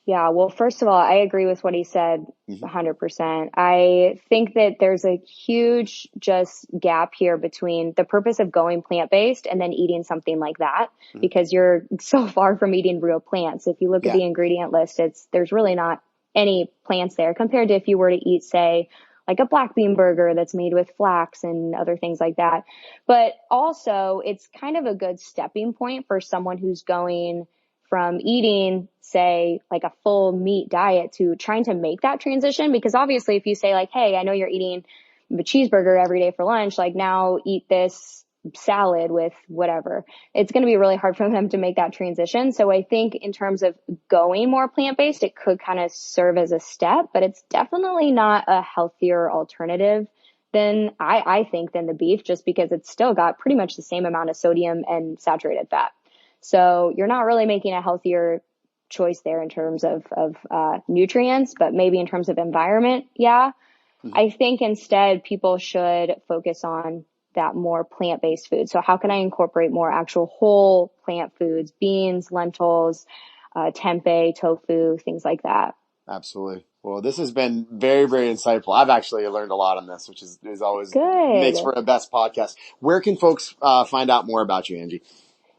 Yeah, well, first of all, I agree with what he said 100%. I think that there's a huge just gap here between the purpose of going plant-based and then eating something like that, because you're so far from eating real plants. If you look at the ingredient list, there's really not any plants there compared to if you were to eat, say, like a black bean burger that's made with flax and other things like that. But also, it's kind of a good stepping point for someone who's going from eating, say, like a full meat diet to trying to make that transition. Because obviously if you say like, hey, I know you're eating a cheeseburger every day for lunch, like now eat this salad with whatever, it's going to be really hard for them to make that transition. So I think in terms of going more plant-based, it could kind of serve as a step, but it's definitely not a healthier alternative than I think than the beef, just because it's still got pretty much the same amount of sodium and saturated fat. So you're not really making a healthier choice there in terms of nutrients, but maybe in terms of environment. Yeah. Mm-hmm. I think instead people should focus on that more plant-based food. So how can I incorporate more actual whole plant foods, beans, lentils, tempeh, tofu, things like that? Absolutely. Well, this has been very, very insightful. I've actually learned a lot on this, which is always good. Makes for a best podcast. Where can folks find out more about you, Angie?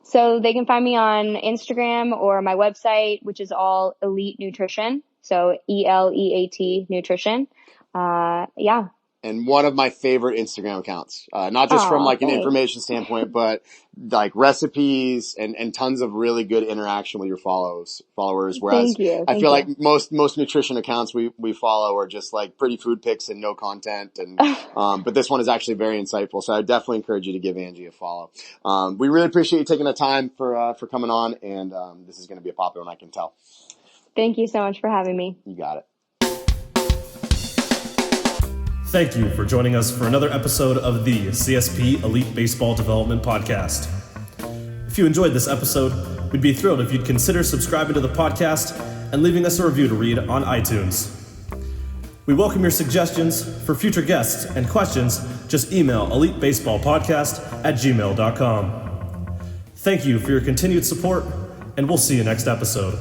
So they can find me on Instagram or my website, which is all Elite Nutrition. So ELEAT Nutrition. Yeah. And one of my favorite Instagram accounts, not just from like an information standpoint, but like recipes and tons of really good interaction with your followers. Whereas I feel like most nutrition accounts we follow are just like pretty food pics and no content. And, but this one is actually very insightful. So I definitely encourage you to give Angie a follow. We really appreciate you taking the time for coming on, and, this is going to be a popular one, I can tell. Thank you so much for having me. You got it. Thank you for joining us for another episode of the CSP Elite Baseball Development Podcast. If you enjoyed this episode, we'd be thrilled if you'd consider subscribing to the podcast and leaving us a review to read on iTunes. We welcome your suggestions for future guests and questions. Just email elitebaseballpodcast@gmail.com. Thank you for your continued support, and we'll see you next episode.